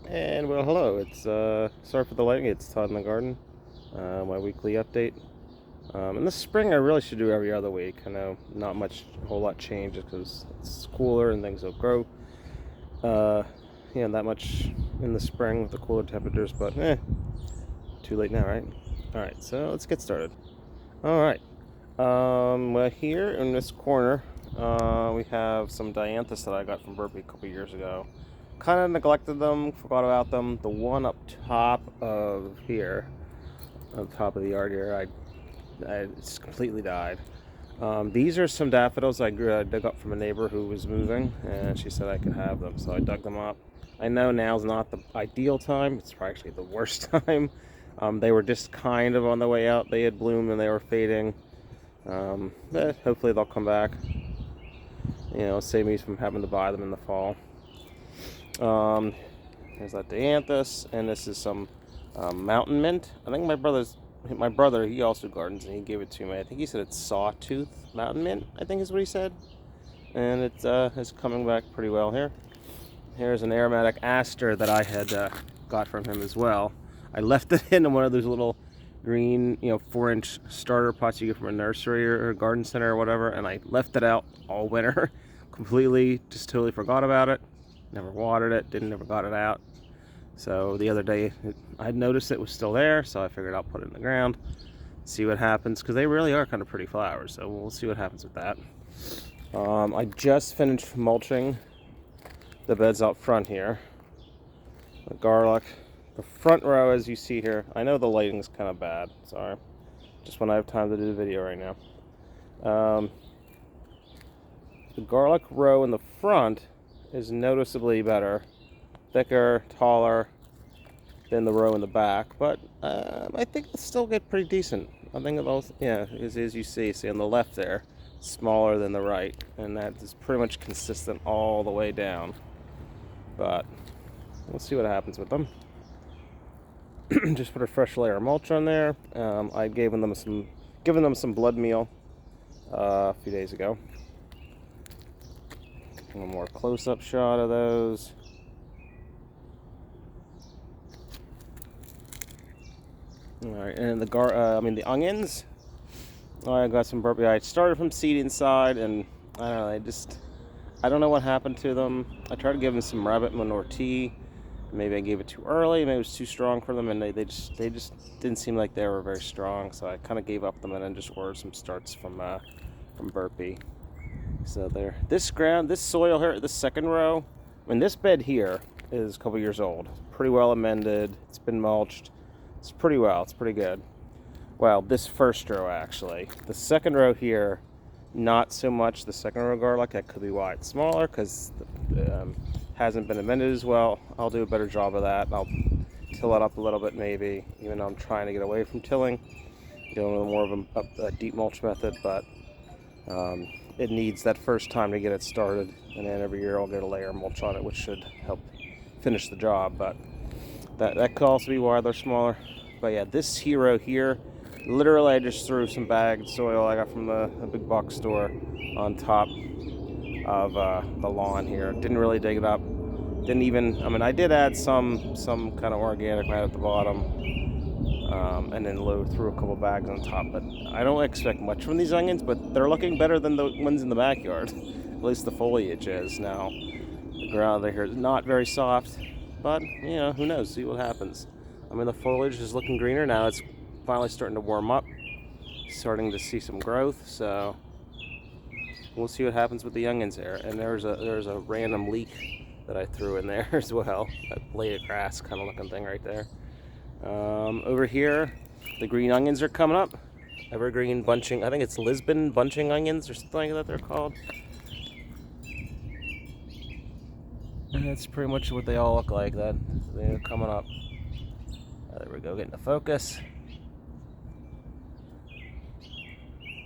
And well, hello. It's sorry for the lighting. It's Todd in the garden. My weekly update. In the spring, I really should do every other week. I know not much, a whole lot changes because it's cooler and things will grow. Uh, that much in the spring with the cooler temperatures, but too late now, right? All right, so let's get started. All right. Well, here in this corner, we have some dianthus that I got from Burpee a couple years ago. Kind of neglected them, forgot about them. The one up top of here, on top of the yard here, I just completely died. These are some daffodils I dug up from a neighbor who was moving, and she said I could have them, so I dug them up. I know now's not the ideal time; it's actually the worst time. They were just kind of on the way out. They had bloomed and they were fading. But hopefully they'll come back. Save me from having to buy them in the fall. There's that dianthus, and this is some mountain mint. I think my brother, he also gardens, and he gave it to me. I think he said it's sawtooth mountain mint, I think is what he said. And it's coming back pretty well here. Here's an aromatic aster that I had got from him as well. I left it in one of those little green, 4-inch starter pots you get from a nursery or a garden center or whatever, and I left it out all winter. Completely, just totally forgot about it. Never watered it, never got it out. So the other day, I noticed it was still there, so I figured I'll put it in the ground, see what happens, because they really are kind of pretty flowers, so we'll see what happens with that. I just finished mulching the beds out front here. The garlic. The front row, as you see here, I know the lighting's kind of bad, sorry. Just when I have time to do the video right now. The garlic row in the front is noticeably better, thicker, taller than the row in the back, but I think it'll still get pretty decent. I think it'll, as you see on the left there, smaller than the right, and that is pretty much consistent all the way down. But we'll see what happens with them. Just put a fresh layer of mulch on there. I'd given them some blood meal a few days ago. One more close-up shot of those. All right, and the onions. I got some Burpee. I started from seed inside, and I don't know. I don't know what happened to them. I tried to give them some rabbit manure tea. Maybe I gave it too early. Maybe it was too strong for them, and they just didn't seem like they were very strong. So I kind of gave up them and then just ordered some starts from Burpee. So there. This soil here, this second row, this bed here is a couple years old. Pretty well amended. It's been mulched. It's pretty well. It's pretty good. Well, this first row actually. The second row here, not so much. The second row garlic, that could be why it's smaller, because hasn't been amended as well. I'll do a better job of that. I'll till it up a little bit maybe, even though I'm trying to get away from tilling. Doing more of a deep mulch method, but it needs that first time to get it started, and then every year I'll get a layer of mulch on it, which should help finish the job. But that could also be why they're smaller. But yeah, this hero here, literally I just threw some bagged soil I got from the big box store on top of the lawn here. Didn't really dig it up. Didn't even, I did add some kind of organic right at the bottom, and then threw a couple bags on top. But I don't expect much from these onions, but they're looking better than the ones in the backyard. At least the foliage is. Now, the ground here is not very soft, but who knows? See what happens. The foliage is looking greener now. It's finally starting to warm up, starting to see some growth. So we'll see what happens with the onions there. And there's a random leek that I threw in there as well. That blade of grass kind of looking thing right there. Over here, the green onions are coming up. Evergreen bunching, I think it's Lisbon bunching onions or something like that they're called. And that's pretty much what they all look like. That they're coming up. There we go, getting the focus.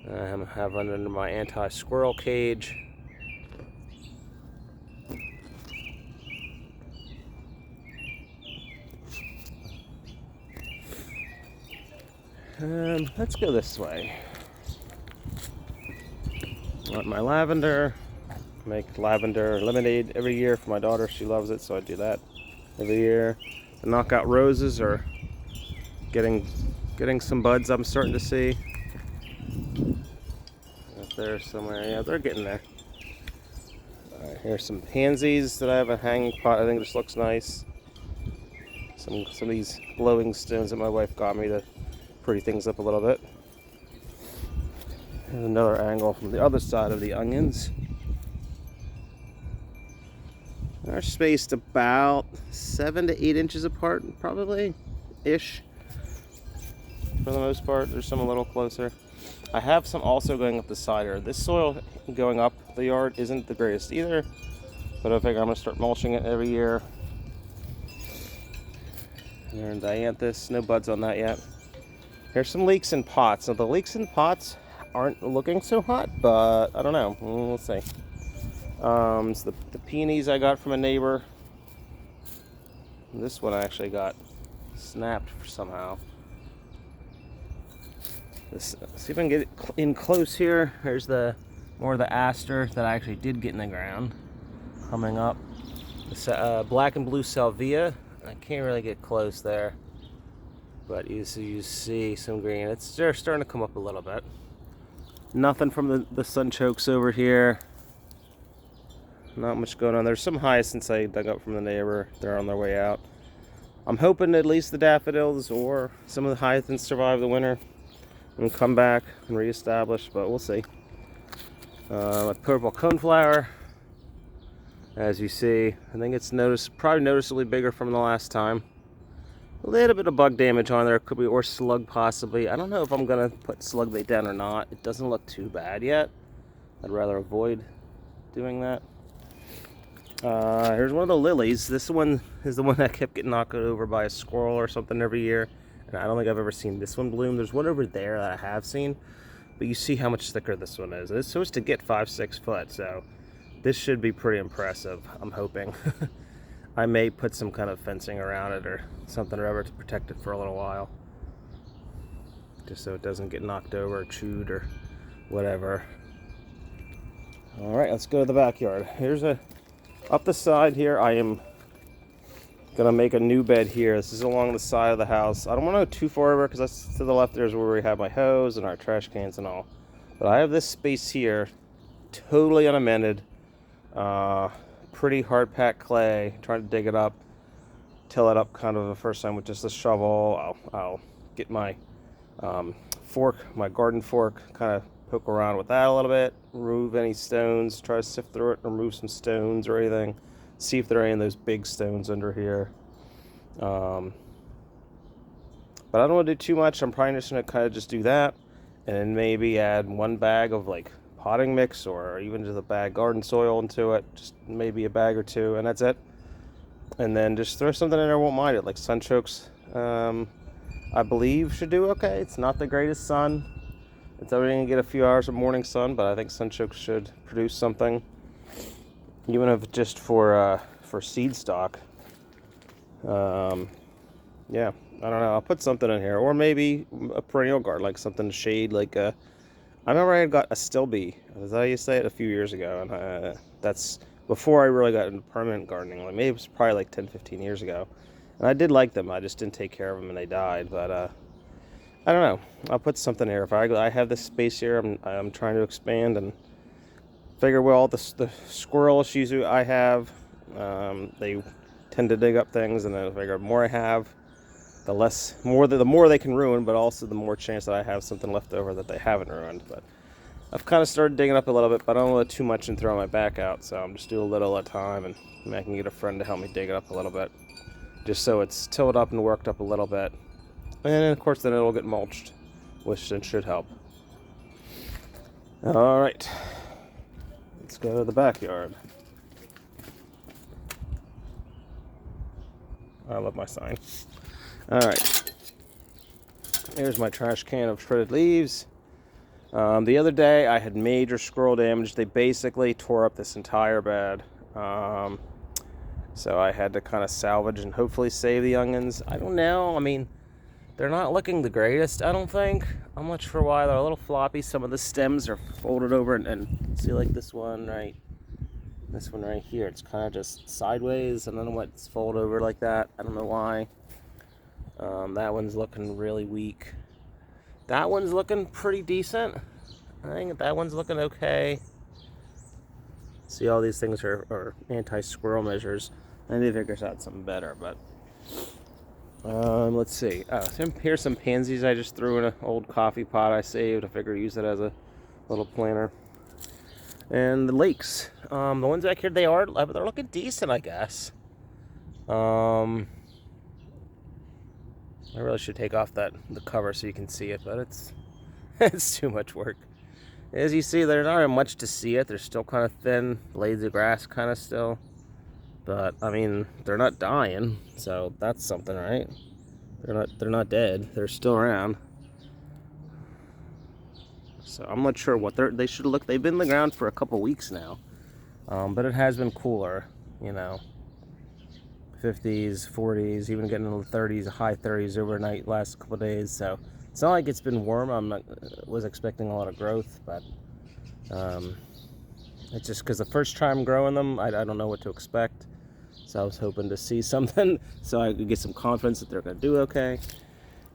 I have under my anti-squirrel cage. Let's go this way. Want my lavender. Make lavender lemonade every year for my daughter. She loves it, so I do that. every year. The knockout roses are getting some buds I'm starting to see. Up there somewhere, yeah, they're getting there. Alright, here's some pansies that I have a hanging pot. I think this looks nice. Some of these glowing stones that my wife got me to pretty things up a little bit. Here's another angle from the other side of the onions. They're spaced about 7 to 8 inches apart, probably, ish. For the most part, there's some a little closer. I have some also going up the side here. This soil going up the yard isn't the greatest either, but I figure I'm gonna start mulching it every year. And dianthus, no buds on that yet. Here's some leeks in pots. Now the leeks in pots aren't looking so hot, but I don't know. We'll see. So the peonies I got from a neighbor. This one I actually got snapped somehow. See if I can get it in close here. Here's the more of the aster that I actually did get in the ground coming up. The black and blue salvia. I can't really get close there, but you see some green. They're starting to come up a little bit. Nothing from the sunchokes over here. Not much going on. There's some hyacinths I dug up from the neighbor. They're on their way out. I'm hoping at least the daffodils or some of the hyacinths survive the winter and come back and reestablish, but we'll see. A purple coneflower, as you see, I think it's probably noticeably bigger from the last time. A little bit of bug damage on there, could be, or slug possibly. I don't know if I'm gonna put slug bait down or not. It doesn't look too bad yet. I'd rather avoid doing that. Here's one of the lilies. This one is the one that kept getting knocked over by a squirrel or something every year. And I don't think I've ever seen this one bloom. There's one over there that I have seen, but you see how much thicker this one is. It's supposed to get 5-6 foot, so this should be pretty impressive, I'm hoping. I may put some kind of fencing around it or something or other to protect it for a little while, just so it doesn't get knocked over or chewed or whatever. All right, let's go to the backyard. Up the side here, I am gonna make a new bed here. This is along the side of the house. I don't want to go too far over because to the left there's where we have my hose and our trash cans and all. But I have this space here, totally unamended, pretty hard packed clay. Trying to dig it up, till it up kind of the first time with just a shovel. I'll get my fork, my garden fork, kind of poke around with that a little bit, remove any stones, try to sift through it, remove some stones or anything, see if there are any of those big stones under here. But I don't want to do too much. I'm probably just going to kind of just do that, and then maybe add 1 bag of like potting mix or even just a bag garden soil into it, just maybe a bag or 2, and that's it. And then just throw something in there, won't mind it, like sunchokes. I believe should do okay. It's not the greatest sun. It's only going to get a few hours of morning sun, but I think sunchokes should produce something, even if just for seed stock. Yeah, I don't know. I'll put something in here, or maybe a perennial garden, like something to shade. Like I remember I had got a stilby. Is that how you say it? A few years ago, and that's before I really got into permanent gardening. Like maybe it was probably like 10-15 years ago, and I did like them. I just didn't take care of them, and they died. But I don't know. I'll put something here. If I have this space here, I'm trying to expand and figure well the squirrel issues I have. They tend to dig up things, and then I figure the more I have, the more they can ruin, but also the more chance that I have something left over that they haven't ruined. But I've kind of started digging up a little bit, but I don't want to too much and throw my back out, so I'm just doing a little at a time, and maybe I can get a friend to help me dig it up a little bit, just so it's tilled up and worked up a little bit. And of course then it'll get mulched, which should help. All right, let's go to the backyard. I love my sign. All right, here's my trash can of shredded leaves. The other day I had major squirrel damage. They basically tore up this entire bed. So I had to kind of salvage and hopefully save the onions. I don't know. I mean, they're not looking the greatest, I don't think. I'm not sure why. They're a little floppy. Some of the stems are folded over and see, like this one, right? This one right here, it's kind of just sideways. I don't know what's folded over like that. I don't know why. That one's looking really weak. That one's looking pretty decent. I think that one's looking okay. See, all these things are anti-squirrel measures. I need to figure out something better, but let's see. Oh, here's some pansies I just threw in an old coffee pot I saved. I figured use it as a little planter. And the lakes, the ones back here, they're looking decent, I guess. I really should take off the cover so you can see it, but it's it's too much work. As you see, there's not much to see it. They're still kind of thin, blades of grass kind of still. But I mean, they're not dying, so that's something, right? They're not dead. They're still around. So I'm not sure what they should look. They've been in the ground for a couple weeks now, but it has been cooler, you know. 50s, 40s, even getting into the 30s, high 30s overnight last couple of days. So it's not like it's been warm. Was expecting a lot of growth, but it's just because the first time growing them, I don't know what to expect. So I was hoping to see something so I could get some confidence that they're going to do okay.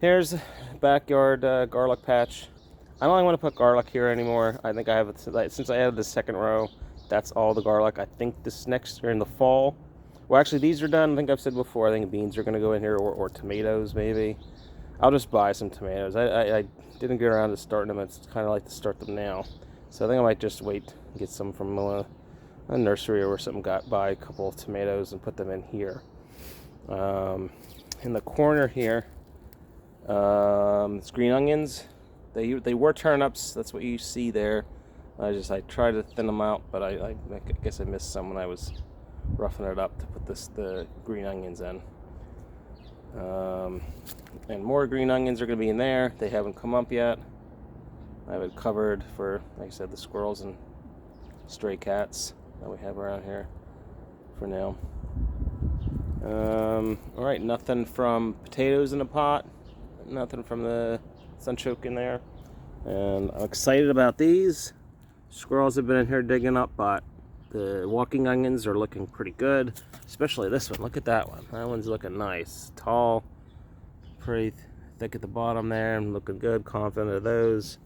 Here's a backyard garlic patch. I don't really want to put garlic here anymore. I think I have it, since I added the second row, that's all the garlic. I think this next year in the fall, well, actually these are done. I think I've said before, I think beans are going to go in here, or tomatoes maybe. I'll just buy some tomatoes. I didn't get around to starting them. It's kind of like to start them now. So I think I might just wait and get some from a nursery or something. Buy a couple of tomatoes and put them in here. In the corner here, it's green onions. They were turnips. That's what you see there. I tried to thin them out, but I guess I missed some when I was roughing it up to put the green onions in. And more green onions are going to be in there. They haven't come up yet. I have it covered for, like I said, the squirrels and stray cats that we have around here for now. All right, nothing from potatoes in the pot. Nothing from the sunchoke in there. And I'm excited about these. Squirrels have been in here digging up, but the walking onions are looking pretty good. Especially this one. Look at that one. That one's looking nice. Tall, pretty thick at the bottom there. I'm looking good, confident of those.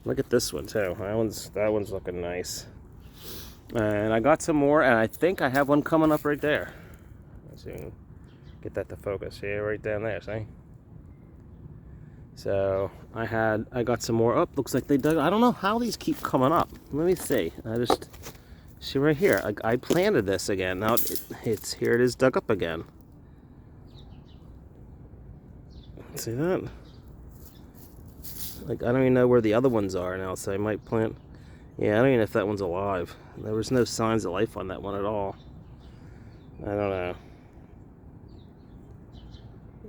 Look at this one too. That one's looking nice. And I got some more, and I think I have one coming up right there. Let's see if I can get that to focus. Yeah, right down there, see? So I got some more up. Looks like they dug. I don't know how these keep coming up. Let me see. I just see right here. I planted this again. Now it's here. It is dug up again. See that? Like, I don't even know where the other ones are now, so I might plant. Yeah, I don't even know if that one's alive. There was no signs of life on that one at all. I don't know.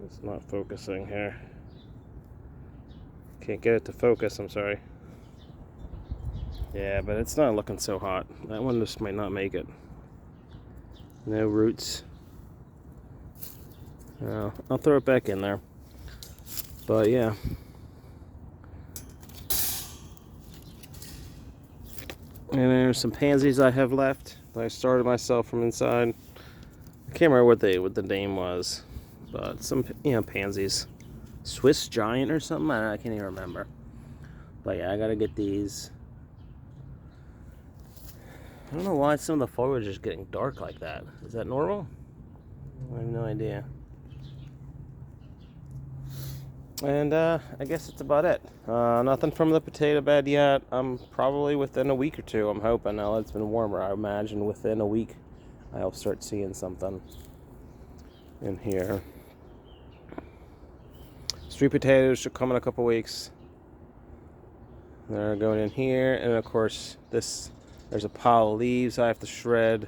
It's not focusing here. Can't get it to focus, I'm sorry. Yeah, but it's not looking so hot. That one just might not make it. No roots. I'll throw it back in there. But yeah. And there's some pansies I have left that I started myself from inside. I can't remember what the name was, but some pansies. Swiss Giant or something? I can't even remember. But yeah, I gotta get these. I don't know why some of the foliage is getting dark like that. Is that normal? I have no idea. And I guess that's about it. Nothing from the potato bed yet. I'm probably within a week or two, I'm hoping. Now that it's been warmer, I imagine within a week I'll start seeing something in here. Sweet potatoes should come in a couple weeks. They're going in here, and of course there's a pile of leaves I have to shred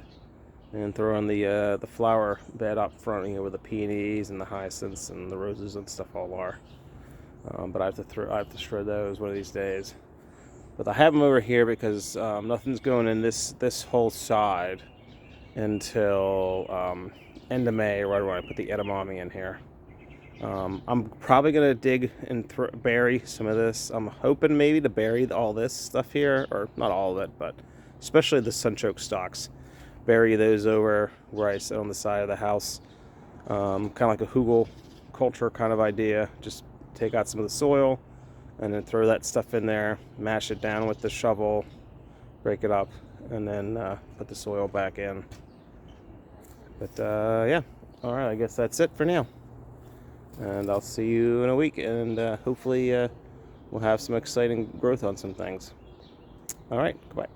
and throw on the flower bed up front here, where the peonies and the hyacinths and the roses and stuff all are. But I have to shred those one of these days. But I have them over here because nothing's going in this whole side until end of May, right when I put the edamame in here. I'm probably gonna dig and bury some of this. I'm hoping maybe to bury all this stuff here, or not all of it, but especially the sunchoke stalks. bury those over where I sit on the side of the house. Kind of like a hugel culture kind of idea. Just take out some of the soil and then throw that stuff in there, mash it down with the shovel, break it up, and then put the soil back in. But yeah, all right, I guess that's it for now. And I'll see you in a week, and hopefully we'll have some exciting growth on some things. All right, goodbye.